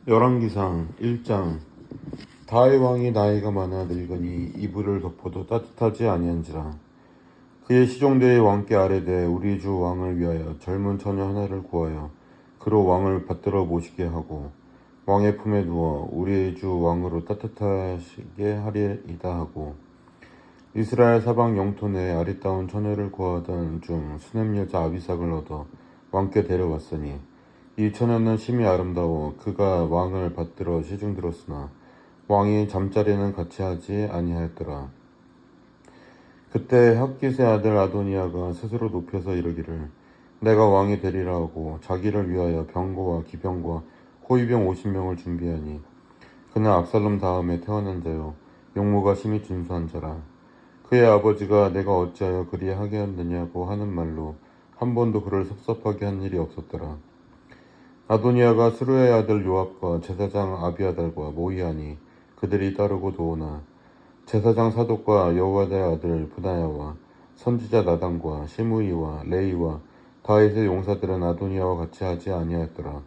열왕기상 1장. 다윗 왕이 나이가 많아 늙으니 이불을 덮어도 따뜻하지 아니한지라. 그의 시종대의 왕께 아뢰되 우리 주 왕을 위하여 젊은 처녀 하나를 구하여 그로 왕을 받들어 모시게 하고 왕의 품에 누워 우리 주 왕으로 따뜻하시게 하리이다 하고, 이스라엘 사방 영토 내에 아리따운 처녀를 구하던 중 수냄 여자 아비삭을 얻어 왕께 데려왔으니, 이 처녀는 심히 아름다워 그가 왕을 받들어 시중들었으나 왕이 잠자리는 같이 하지 아니하였더라. 그때 핫깃의 아들 아도니아가 스스로 높여서 이르기를 내가 왕이 되리라 하고 자기를 위하여 병거와 기병과 호위병 50명을 준비하니, 그는 압살롬 다음에 태어난 자요 용모가 심히 준수한 자라. 그의 아버지가 내가 어찌하여 그리 하게 하느냐고 하는 말로 한 번도 그를 섭섭하게 한 일이 없었더라. 아도니아가 스루의 아들 요압과 제사장 아비아달과 모이하니 그들이 따르고 도오나, 제사장 사독과 여호와다의 아들 브나야와 선지자 나단과 시므이와 레이와 다윗의 용사들은 아도니아와 같이 하지 아니하였더라.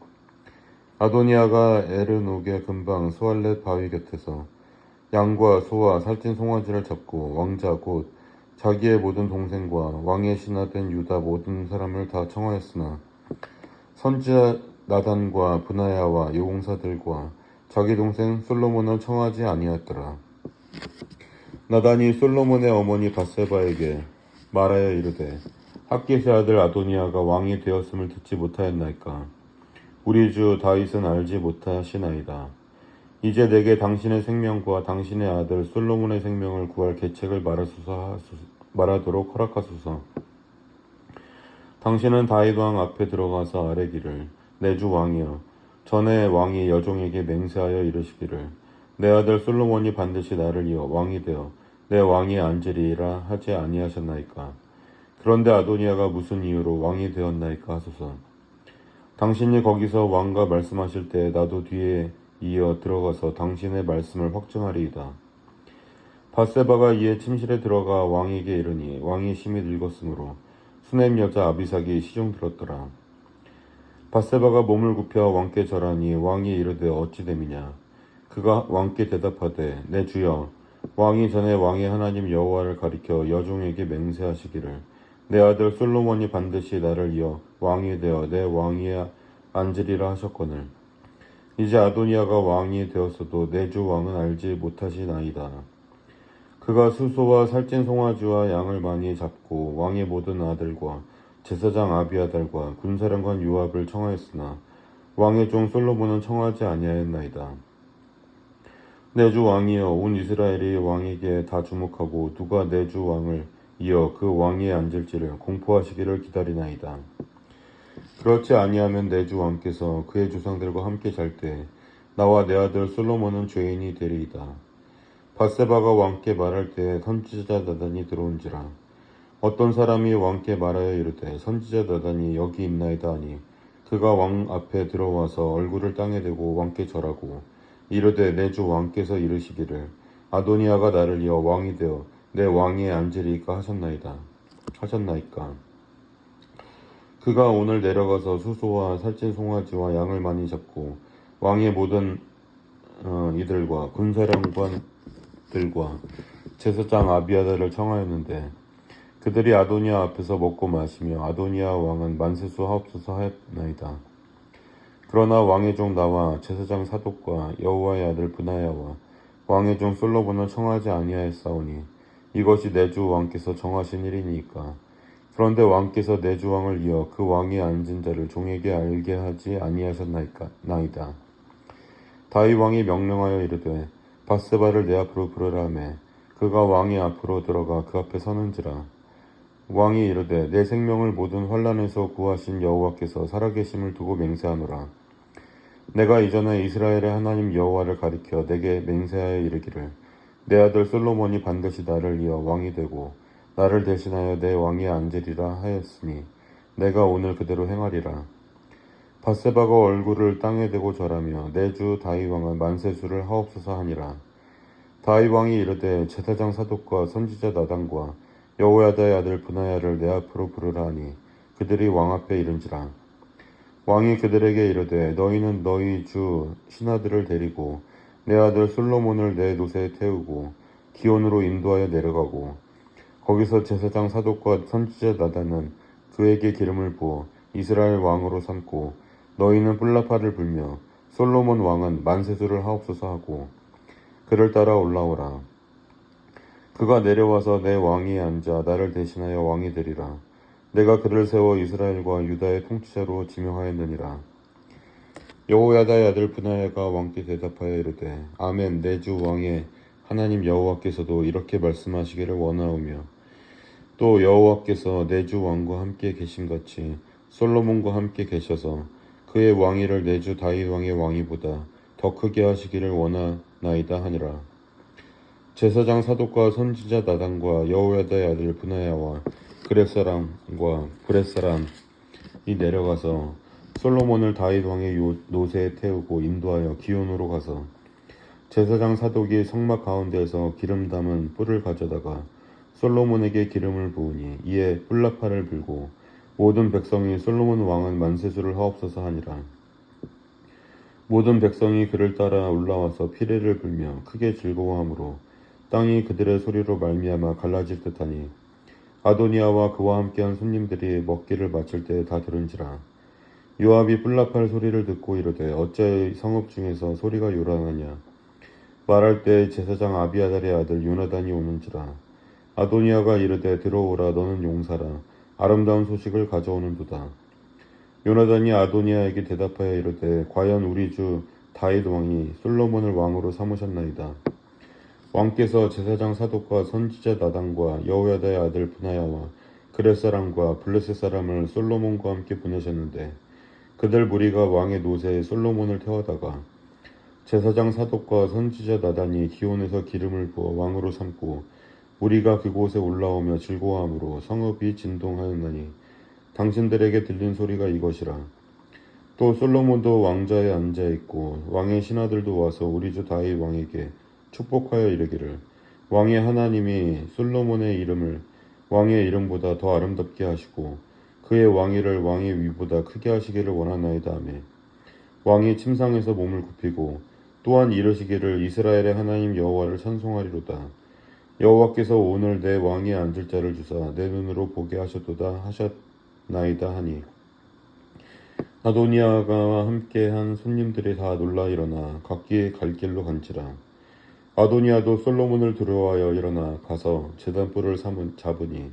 아도니아가 에르녹의 근방 스왈렛 바위 곁에서 양과 소와 살찐 송아지를 잡고 왕자 곧 자기의 모든 동생과 왕의 신하된 유다 모든 사람을 다 청하였으나, 선지자 나단과 브나야와 용사들과 자기 동생 솔로몬을 청하지 아니하였더라. 나단이 솔로몬의 어머니 밧세바에게 말하여 이르되 핫깃의 아들 아도니아가 왕이 되었음을 듣지 못하였나이까. 우리 주 다윗은 알지 못하시나이다. 이제 내게 당신의 생명과 당신의 아들 솔로몬의 생명을 구할 계책을 말하도록 허락하소서. 당신은 다윗 왕 앞에 들어가서 아뢰기를 내 주 왕이여, 전에 왕이 여종에게 맹세하여 이르시기를 내 아들 솔로몬이 반드시 나를 이어 왕이 되어 내 왕위에 앉으리라 하지 아니하셨나이까. 그런데 아도니아가 무슨 이유로 왕이 되었나이까 하소서. 당신이 거기서 왕과 말씀하실 때 나도 뒤에 이어 들어가서 당신의 말씀을 확증하리이다. 밧세바가 이에 침실에 들어가 왕에게 이르니 왕이 심히 늙었으므로 수냄 여자 아비삭이 시중 들었더라. 밧세바가 몸을 굽혀 왕께 절하니 왕이 이르되 어찌 됨이냐. 그가 왕께 대답하되 내 주여, 왕이 전에 왕의 하나님 여호와를 가리켜 여종에게 맹세하시기를 내 아들 솔로몬이 반드시 나를 이어 왕이 되어 내 왕위에 앉으리라 하셨거늘, 이제 아도니아가 왕이 되었어도 내 주 왕은 알지 못하시나이다. 그가 수소와 살찐 송아지와 양을 많이 잡고 왕의 모든 아들과 제사장 아비아달과 군사령관 요압을 청하였으나 왕의 종 솔로몬은 청하지 아니하였나이다. 내 주 왕이여, 온 이스라엘이 왕에게 다 주목하고 누가 내 주 왕을 이어 그 왕위에 앉을지를 공포하시기를 기다리나이다. 그렇지 아니하면 내 주 왕께서 그의 조상들과 함께 잘 때 나와 내 아들 솔로몬은 죄인이 되리이다. 밧세바가 왕께 말할 때 선지자 나단이 들어온지라. 어떤 사람이 왕께 말하여 이르되 선지자 나단이 여기 있나이다 하니, 그가 왕 앞에 들어와서 얼굴을 땅에 대고 왕께 절하고 이르되 내 주 왕께서 이르시기를 아도니아가 나를 이어 왕이 되어 내 왕위에 앉으리까 하셨나이까. 그가 오늘 내려가서 수소와 살찐 송아지와 양을 많이 잡고 왕의 모든 이들과 군사령관들과 제사장 아비아달을 청하였는데, 그들이 아도니아 앞에서 먹고 마시며 아도니아 왕은 만세수 하옵소서 하였나이다. 그러나 왕의 종 나와 제사장 사독과 여호와의 아들 브나야와 왕의 종 솔로몬을 청하지 아니하였사오니 이것이 내 주 왕께서 정하신 일이니까. 그런데 왕께서 내 주 왕을 이어 그 왕위에 앉은 자를 종에게 알게 하지 아니하셨나이다. 다윗 왕이 명령하여 이르되 밧세바를 내 앞으로 부르라 하매 그가 왕의 앞으로 들어가 그 앞에 서는지라. 왕이 이르되 내 생명을 모든 환난에서 구하신 여호와께서 살아계심을 두고 맹세하노라. 내가 이전에 이스라엘의 하나님 여호와를 가리켜 내게 맹세하여 이르기를 내 아들 솔로몬이 반드시 나를 이어 왕이 되고 나를 대신하여 내 왕위에 앉으리라 하였으니 내가 오늘 그대로 행하리라. 밧세바가 얼굴을 땅에 대고 절하며 내 주 다윗 왕은 만세수를 하옵소서 하니라. 다윗 왕이 이르되 제사장 사독과 선지자 나단과 여호야다의 아들 브나야를 내 앞으로 부르라 하니 그들이 왕 앞에 이른지라. 왕이 그들에게 이르되 너희는 너희 주 신하들을 데리고 내 아들 솔로몬을 내 노새에 태우고 기온으로 인도하여 내려가고 거기서 제사장 사독과 선지자 나단은 그에게 기름을 부어 이스라엘 왕으로 삼고 너희는 뿔라파를 불며 솔로몬 왕은 만세수를 하옵소서 하고 그를 따라 올라오라. 그가 내려와서 내 왕위에 앉아 나를 대신하여 왕이 되리라. 내가 그를 세워 이스라엘과 유다의 통치자로 지명하였느니라. 여호야다의 아들 브나야가 왕께 대답하여 이르되 아멘. 내 주 왕의 하나님 여호와께서도 이렇게 말씀하시기를 원하오며 또 여호와께서 내 주 왕과 함께 계심같이 솔로몬과 함께 계셔서 그의 왕위를 내 주 다윗 왕의 왕위보다 더 크게 하시기를 원하나이다 하니라. 제사장 사독과 선지자 나단과 여호야다의 아들 브나야와 그렛 사람과 브렛 사람이 내려가서 솔로몬을 다윗 왕의 노새에 태우고 인도하여 기온으로 가서 제사장 사독이 성막 가운데에서 기름 담은 뿔을 가져다가 솔로몬에게 기름을 부으니 이에 뿔라파를 불고 모든 백성이 솔로몬 왕은 만세수를 하옵소서 하니라. 모든 백성이 그를 따라 올라와서 피레를 불며 크게 즐거워하므로 땅이 그들의 소리로 말미암아 갈라질 듯하니 아도니아와 그와 함께한 손님들이 먹기를 마칠 때 다 들은지라. 요압이 뿔라팔 소리를 듣고 이르되 어찌 성읍 중에서 소리가 요란하냐. 말할 때 제사장 아비아달의 아들 요나단이 오는지라. 아도니아가 이르되 들어오라. 너는 용사라. 아름다운 소식을 가져오는도다. 요나단이 아도니아에게 대답하여 이르되 과연 우리 주 다윗 왕이 솔로몬을 왕으로 삼으셨나이다. 왕께서 제사장 사독과 선지자 나단과 여호야다의 아들 브나야와 그렛 사람과 블레셋 사람을 솔로몬과 함께 보내셨는데 그들 무리가 왕의 노새에 솔로몬을 태워다가 제사장 사독과 선지자 나단이 기온에서 기름을 부어 왕으로 삼고 무리가 그곳에 올라오며 즐거워하므로 성읍이 진동하였나니 당신들에게 들린 소리가 이것이라. 또 솔로몬도 왕좌에 앉아 있고 왕의 신하들도 와서 우리 주 다윗 왕에게 축복하여 이르기를 왕의 하나님이 솔로몬의 이름을 왕의 이름보다 더 아름답게 하시고 그의 왕위를 왕의 위보다 크게 하시기를 원하나이다 하며 왕이 침상에서 몸을 굽히고 또한 이르시기를 이스라엘의 하나님 여호와를 찬송하리로다. 여호와께서 오늘 내 왕위에 앉을 자를 주사 내 눈으로 보게 하셨도다 하셨나이다 하니 아도니아가 함께한 손님들이 다 놀라 일어나 각기 갈 길로 간지라. 아도니아도 솔로몬을 두려워하여 일어나 가서 제단불을 잡으니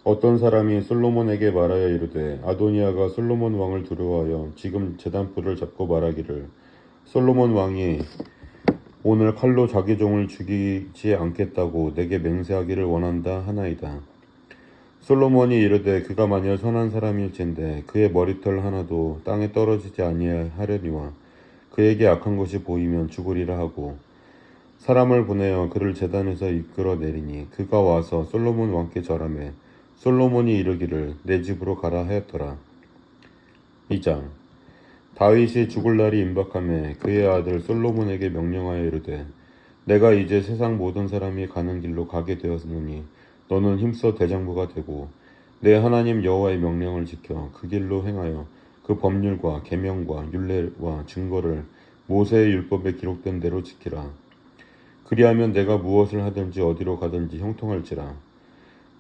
어떤 사람이 솔로몬에게 말하여 이르되 아도니아가 솔로몬 왕을 두려워하여 지금 제단불을 잡고 말하기를 솔로몬 왕이 오늘 칼로 자기 종을 죽이지 않겠다고 내게 맹세하기를 원한다 하나이다. 솔로몬이 이르되 그가 만일 선한 사람일진데 그의 머리털 하나도 땅에 떨어지지 아니하려니와 그에게 악한 것이 보이면 죽으리라 하고 사람을 보내어 그를 제단에서 이끌어 내리니 그가 와서 솔로몬 왕께 절하매 솔로몬이 이르기를 내 집으로 가라 하였더라. 2장 다윗이 죽을 날이 임박하매 그의 아들 솔로몬에게 명령하여 이르되 내가 이제 세상 모든 사람이 가는 길로 가게 되었으니 너는 힘써 대장부가 되고 내 하나님 여호와의 명령을 지켜 그 길로 행하여 그 법률과 계명과 율례와 증거를 모세의 율법에 기록된 대로 지키라. 그리하면 내가 무엇을 하든지 어디로 가든지 형통할지라.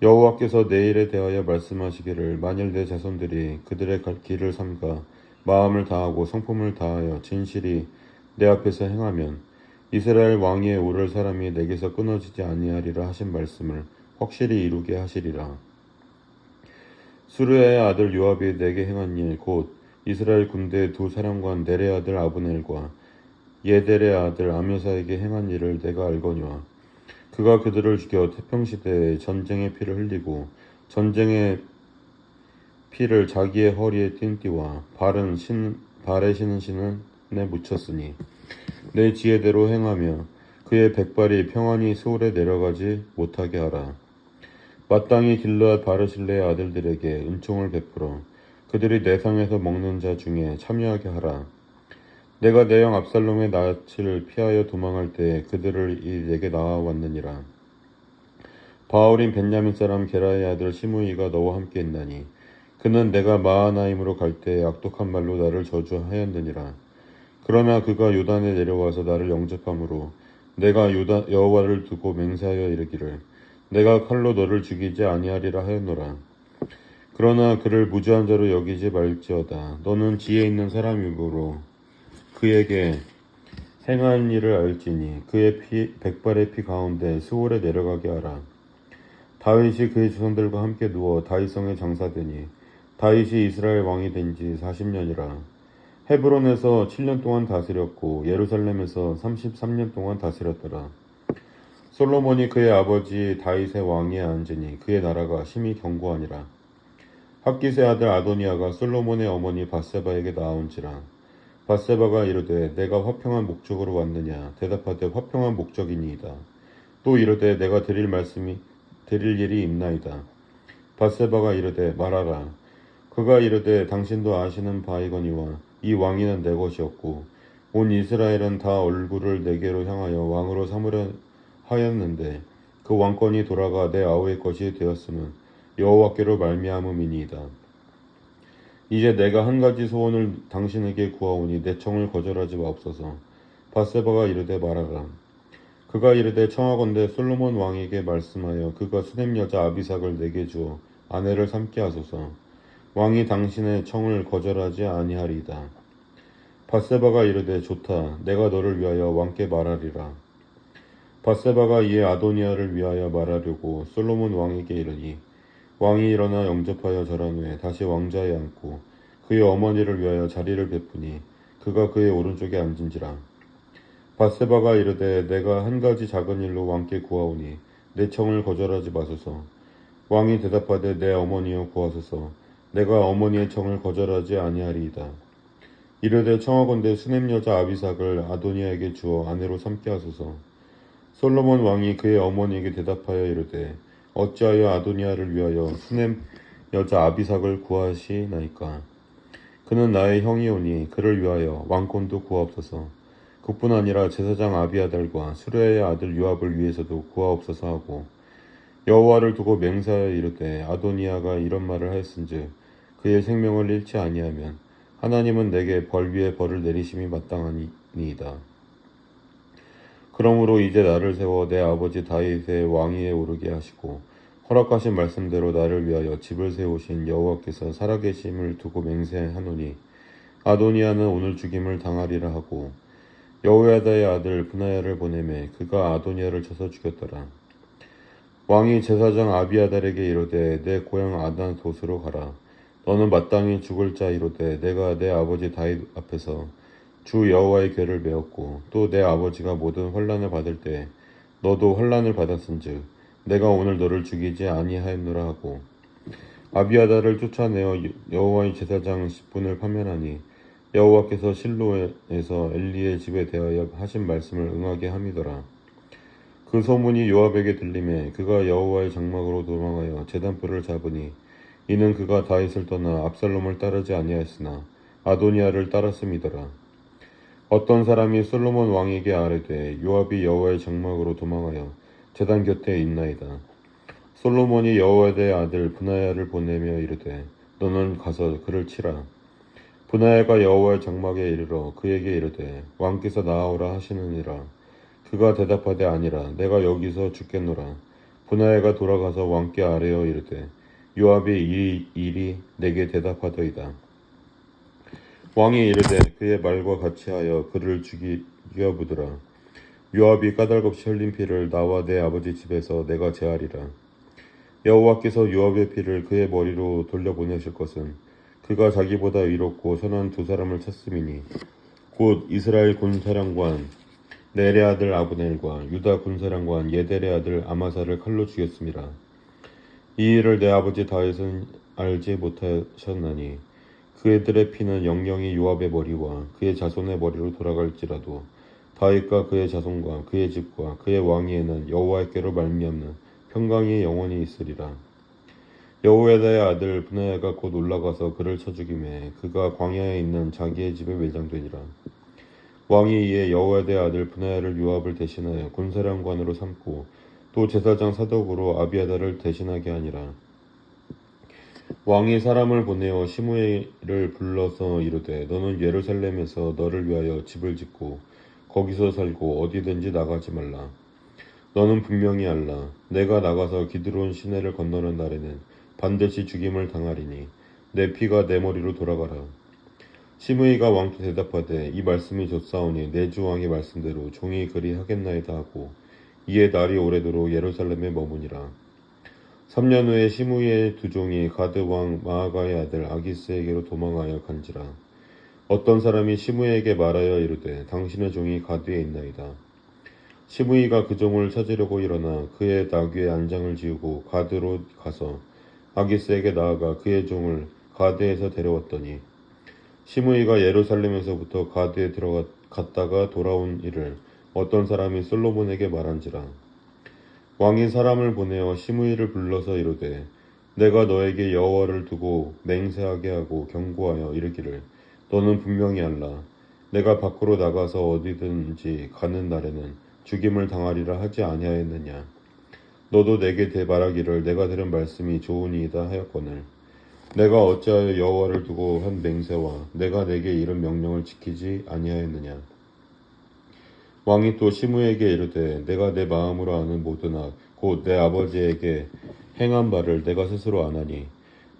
여호와께서 내 일에 대하여 말씀하시기를 만일 내 자손들이 그들의 길을 삼가 마음을 다하고 성품을 다하여 진실이 내 앞에서 행하면 이스라엘 왕위에 오를 사람이 내게서 끊어지지 아니하리라 하신 말씀을 확실히 이루게 하시리라. 수르야의 아들 요압이 내게 행한 일 곧 이스라엘 군대의 두 사령관 넬의 아들 아브넬과 예델의 아들 아묘사에게 행한 일을 내가 알거니와 그가 그들을 죽여 태평시대에 전쟁의 피를 흘리고 전쟁의 피를 자기의 허리에 띵띠와 발에 신은 신에 묻혔으니 내 지혜대로 행하며 그의 백발이 평안히 소울에 내려가지 못하게 하라. 마땅히 길르앗 바르실레의 아들들에게 은총을 베풀어 그들이 내상에서 먹는 자 중에 참여하게 하라. 내가 내 형 압살롬의 낯을 피하여 도망할 때 그들을 내게 나와왔느니라. 바울인 벤야민 사람 게라의 아들 시므이가 너와 함께 있나니 그는 내가 마하나임으로 갈 때 악독한 말로 나를 저주하였느니라. 그러나 그가 요단에 내려와서 나를 영접함으로 내가 여호와를 두고 맹세하여 이르기를 내가 칼로 너를 죽이지 아니하리라 하였노라. 그러나 그를 무죄한 자로 여기지 말지어다. 너는 지혜 있는 사람이므로 그에게 행한 일을 알지니 그의 백발의 피 가운데 스올에 내려가게 하라. 다윗이 그의 조상들과 함께 누워 다윗성에 장사되니 다윗이 이스라엘 왕이 된 지 40년이라. 헤브론에서 7년 동안 다스렸고 예루살렘에서 33년 동안 다스렸더라. 솔로몬이 그의 아버지 다윗의 왕위에 앉으니 그의 나라가 심히 견고하니라. 핫깃의 아들 아도니아가 솔로몬의 어머니 밧세바에게 나온지라. 밧세바가 이르되 내가 화평한 목적으로 왔느냐 대답하되 화평한 목적이니이다. 또 이르되 내가 드릴 일이 있나이다. 밧세바가 이르되 말하라. 그가 이르되 당신도 아시는 바이거니와 이 왕위는 내 것이었고 온 이스라엘은 다 얼굴을 내게로 향하여 왕으로 삼으려 하였는데 그 왕권이 돌아가 내 아우의 것이 되었음은 여호와께로 말미암음이니이다. 이제 내가 한 가지 소원을 당신에게 구하오니 내 청을 거절하지 마옵소서. 밧세바가 이르되 말하라. 그가 이르되 청하건대 솔로몬 왕에게 말씀하여 그가 수냄 여자 아비삭을 내게 주어 아내를 삼게 하소서. 왕이 당신의 청을 거절하지 아니하리이다. 밧세바가 이르되 좋다. 내가 너를 위하여 왕께 말하리라. 밧세바가 이에 아도니아를 위하여 말하려고 솔로몬 왕에게 이르니 왕이 일어나 영접하여 절한 후에 다시 왕자에 앉고 그의 어머니를 위하여 자리를 베푸니 그가 그의 오른쪽에 앉은지라. 밧세바가 이르되 내가 한 가지 작은 일로 왕께 구하오니 내 청을 거절하지 마소서. 왕이 대답하되 내 어머니여 구하소서. 내가 어머니의 청을 거절하지 아니하리이다. 이르되 청하건대 수냄 여자 아비삭을 아도니아에게 주어 아내로 삼게 하소서. 솔로몬 왕이 그의 어머니에게 대답하여 이르되 어찌하여 아도니아를 위하여 수냄 여자 아비삭을 구하시나이까. 그는 나의 형이오니 그를 위하여 왕권도 구하옵소서. 그뿐 아니라 제사장 아비아달과 수레의 아들 요압을 위해서도 구하옵소서 하고 여호와를 두고 맹세하여 이르되 아도니아가 이런 말을 하였은즉 그의 생명을 잃지 아니하면 하나님은 내게 벌 위에 벌을 내리심이 마땅하니이다. 그러므로 이제 나를 세워 내 아버지 다윗의 왕위에 오르게 하시고 허락하신 말씀대로 나를 위하여 집을 세우신 여호와께서 살아계심을 두고 맹세하노니 아도니아는 오늘 죽임을 당하리라 하고 여호야다의 아들 브나야를 보내매 그가 아도니아를 쳐서 죽였더라. 왕이 제사장 아비아달에게 이르되 내 고향 아나돗으로 가라. 너는 마땅히 죽을 자이로되 내가 내 아버지 다윗 앞에서 주 여호와의 궤를 메었고 또 내 아버지가 모든 환난을 받을 때 너도 환난을 받았은즉 내가 오늘 너를 죽이지 아니하였노라 하고 아비아달을 쫓아내어 여호와의 제사장 10분을 파면하니 여호와께서 실로에서 엘리의 집에 대하여 하신 말씀을 응하게 함이더라. 그 소문이 요압에게 들림에 그가 여호와의 장막으로 도망하여 제단불을 잡으니 이는 그가 다윗을 떠나 압살롬을 따르지 아니하였으나 아도니아를 따랐음이더라. 어떤 사람이 솔로몬 왕에게 아뢰되 요압이 여호와의 장막으로 도망하여 제단 곁에 있나이다. 솔로몬이 여호야다의 아들 브나야를 보내며 이르되 너는 가서 그를 치라. 브나야가 여호와의 장막에 이르러 그에게 이르되 왕께서 나아오라 하시느니라. 그가 대답하되 아니라 내가 여기서 죽겠노라. 브나야가 돌아가서 왕께 아뢰어 이르되 요압이 이 일이 내게 대답하더이다. 왕이 이르되 그의 말과 같이 하여 그를 죽여부더라. 요압이 까닭없이 흘린 피를 나와 내 아버지 집에서 내가 제하리라. 여호와께서 요압의 피를 그의 머리로 돌려보내실 것은 그가 자기보다 의롭고 선한 두 사람을 쳤음이니 곧 이스라엘 군사령관 넬의 아들 아브넬과 유다 군사령관 예델의 아들 아마사를 칼로 죽였음이라. 이 일을 내 아버지 다윗은 알지 못하셨나니 그들의 피는 영영이 요압의 머리와 그의 자손의 머리로 돌아갈지라도 다윗과 그의 자손과 그의 집과 그의 왕위에는 여호와께로 말미암는 평강이 영원히 있으리라. 여호야다의 아들 브나야가 곧 올라가서 그를 쳐 죽이매 그가 광야에 있는 자기의 집에 매장되니라. 왕이 이에 여호야다의 아들 브나야를 요압을 대신하여 군사령관으로 삼고 또 제사장 사독으로 아비아달을 대신하게 하니라. 왕이 사람을 보내어 시므이를 불러서 이르되 너는 예루살렘에서 너를 위하여 집을 짓고 거기서 살고 어디든지 나가지 말라. 너는 분명히 알라. 내가 나가서 기드론 시내를 건너는 날에는 반드시 죽임을 당하리니 내 피가 내 머리로 돌아가라. 시므이가 왕께 대답하되 이 말씀이 좋사오니 내 주 왕의 말씀대로 종이 그리 하겠나이다 하고 이에 날이 오래도록 예루살렘에 머무니라. 3년 후에 시므이의 두 종이 가드 왕 마아가의 아들 아기스에게로 도망하여 간지라. 어떤 사람이 시므이에게 말하여 이르되 당신의 종이 가드에 있나이다. 시므이가 그 종을 찾으려고 일어나 그의 나귀의 안장을 지우고 가드로 가서 아기스에게 나아가 그의 종을 가드에서 데려왔더니 시므이가 예루살렘에서부터 가드에 들어갔다가 돌아온 일을 어떤 사람이 솔로몬에게 말한지라. 왕이 사람을 보내어 시므이를 불러서 이르되 내가 너에게 여호와를 두고 맹세하게 하고 경고하여 이르기를 너는 분명히 알라. 내가 밖으로 나가서 어디든지 가는 날에는 죽임을 당하리라 하지 아니하였느냐. 너도 내게 말하기를 내가 들은 말씀이 좋으니이다 하였거늘 내가 어찌하여 여호와를 두고 한 맹세와 내가 내게 이른 명령을 지키지 아니하였느냐. 왕이 또 시므에게 이르되 내가 내 마음으로 아는 모든 악 곧 내 아버지에게 행한 바를 내가 스스로 아나니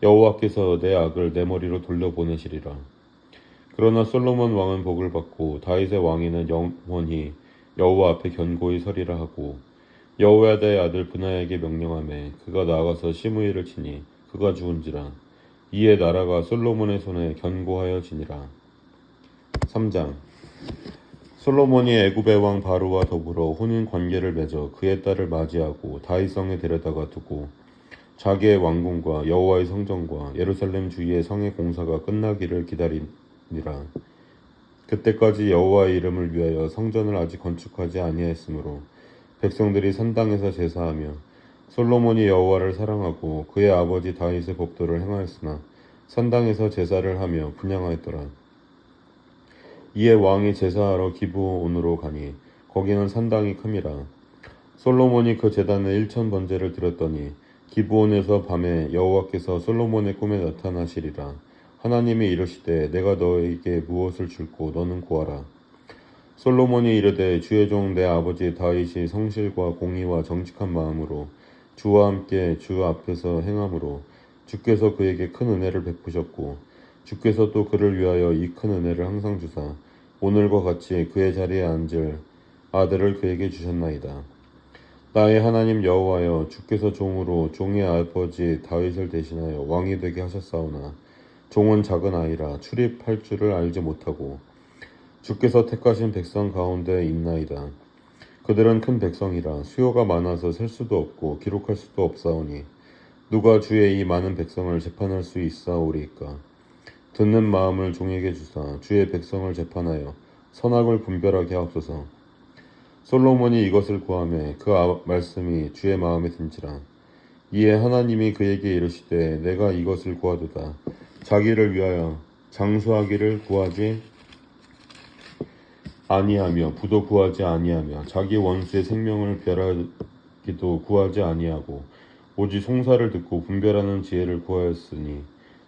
여호와께서 내 악을 내 머리로 돌려보내시리라. 그러나 솔로몬 왕은 복을 받고 다윗의 왕위는 영원히 여호와 앞에 견고히 서리라 하고 여호야다의 아들 브나야에게 명령하매 그가 나아가서 시므이를 치니 그가 죽은지라. 이에 나라가 솔로몬의 손에 견고하여지니라. 3장 솔로몬이 애굽의 왕 바로와 더불어 혼인 관계를 맺어 그의 딸을 맞이하고 다윗성에 데려다가 두고 자기의 왕궁과 여호와의 성전과 예루살렘 주위의 성의 공사가 끝나기를 기다리니라. 그때까지 여호와의 이름을 위하여 성전을 아직 건축하지 아니하였으므로 백성들이 산당에서 제사하며 솔로몬이 여호와를 사랑하고 그의 아버지 다윗의 법도를 행하였으나 산당에서 제사를 하며 분향하였더라. 이에 왕이 제사하러 기브온으로 가니 거기는 산당이 큼이라. 솔로몬이 그 제단에 1000번제를 드렸더니 기브온에서 밤에 여호와께서 솔로몬의 꿈에 나타나시리라. 하나님이 이르시되 내가 너에게 무엇을 줄고 너는 구하라. 솔로몬이 이르되 주의 종 내 아버지 다윗이 성실과 공의와 정직한 마음으로 주와 함께 주 앞에서 행함으로 주께서 그에게 큰 은혜를 베푸셨고 주께서 또 그를 위하여 이 큰 은혜를 항상 주사 오늘과 같이 그의 자리에 앉을 아들을 그에게 주셨나이다. 나의 하나님 여호와여 주께서 종으로 종의 아버지 다윗을 대신하여 왕이 되게 하셨사오나 종은 작은 아이라 출입할 줄을 알지 못하고 주께서 택하신 백성 가운데 있나이다. 그들은 큰 백성이라 수요가 많아서 셀 수도 없고 기록할 수도 없사오니 누가 주의 이 많은 백성을 재판할 수 있사오리이까. 듣는 마음을 종에게 주사 주의 백성을 재판하여 선악을 분별하게 하옵소서. 솔로몬이 이것을 구하매 그 말씀이 주의 마음에 든지라. 이에 하나님이 그에게 이르시되 내가 이것을 구하도다. 자기를 위하여 장수하기를 구하지 아니하며 부도 구하지 아니하며 자기 원수의 생명을 멸하기도 구하지 아니하고 오직 송사를 듣고 분별하는 지혜를 구하였으니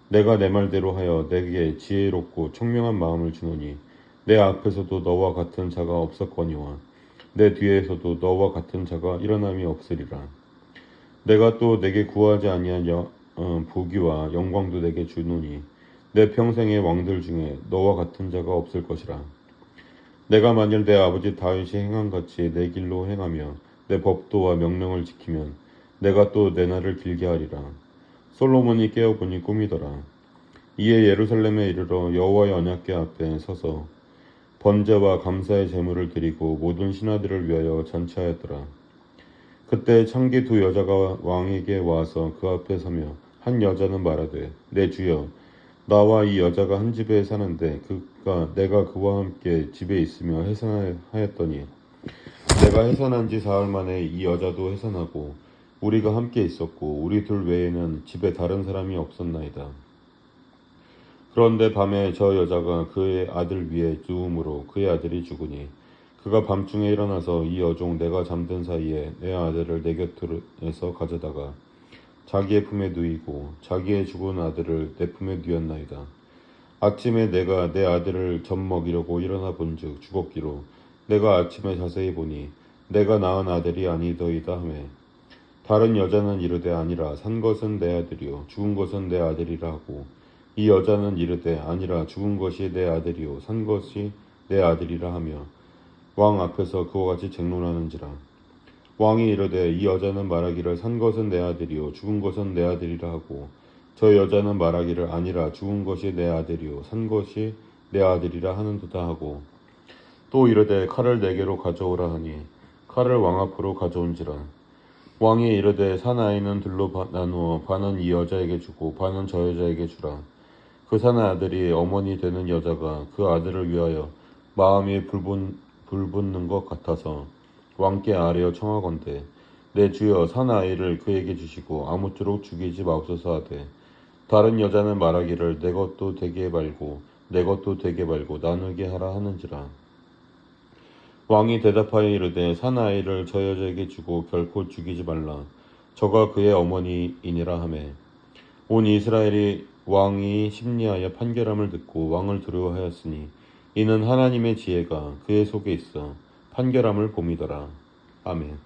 내가 내 말대로 하여 내게 지혜롭고 총명한 마음을 주노니 내 앞에서도 너와 같은 자가 없었거니와 내 뒤에서도 너와 같은 자가 일어남이 없으리라. 내가 또 내게 구하지 아니한 부귀와 영광도 내게 주노니 내 평생의 왕들 중에 너와 같은 자가 없을 것이라. 내가 만일 내 아버지 다윗이 행한 같이 내 길로 행하며 내 법도와 명령을 지키면 내가 또 내 날을 길게 하리라. 솔로몬이 깨어보니 꿈이더라. 이에 예루살렘에 이르러 여호와의 언약궤 앞에 서서 번제와 감사의 제물을 드리고 모든 신하들을 위하여 잔치하였더라. 그때 창기 두 여자가 왕에게 와서 그 앞에 서며 한 여자는 말하되 내 주여 나와 이 여자가 한 집에 사는데 내가 그와 함께 집에 있으며 해산하였더니 내가 해산한 지 사흘 만에 이 여자도 해산하고 우리가 함께 있었고 우리 둘 외에는 집에 다른 사람이 없었나이다. 그런데 밤에 저 여자가 그의 아들 위에 누움으로 그의 아들이 죽으니 그가 밤중에 일어나서 이 여종 내가 잠든 사이에 내 아들을 내 곁에서 가져다가 자기의 품에 누이고 자기의 죽은 아들을 내 품에 누였나이다. 아침에 내가 내 아들을 젖 먹이려고 일어나 본즉 죽었기로 내가 아침에 자세히 보니 내가 낳은 아들이 아니더이다 하매 다른 여자는 이르되 아니라 산 것은 내 아들이요 죽은 것은 내 아들이라 하고 이 여자는 이르되 아니라 죽은 것이 내 아들이요 산 것이 내 아들이라 하며 왕 앞에서 그와 같이 쟁론하는지라. 왕이 이르되 이 여자는 말하기를 산 것은 내 아들이요 죽은 것은 내 아들이라 하고 저 여자는 말하기를 아니라 죽은 것이 내 아들이요 산 것이 내 아들이라 하는도다 하고 또 이르되 칼을 내게로 가져오라 하니 칼을 왕 앞으로 가져온지라. 왕이 이르되 사나이는 둘로 나누어 반은 이 여자에게 주고 반은 저 여자에게 주라. 그 사내 아들이 어머니 되는 여자가 그 아들을 위하여 마음이 불붙는 것 같아서 왕께 아뢰어 청하건대 내 주여 사나이를 그에게 주시고 아무쪼록 죽이지 마옵소서 하되 다른 여자는 말하기를 내 것도 되게 말고 내 것도 되게 말고 나누게 하라 하는지라. 왕이 대답하여 이르되 사나이를 저 여자에게 주고 결코 죽이지 말라. 저가 그의 어머니이니라 하매 온 이스라엘이 왕이 심리하여 판결함을 듣고 왕을 두려워하였으니 이는 하나님의 지혜가 그의 속에 있어 판결함을 봄이더라. 아멘.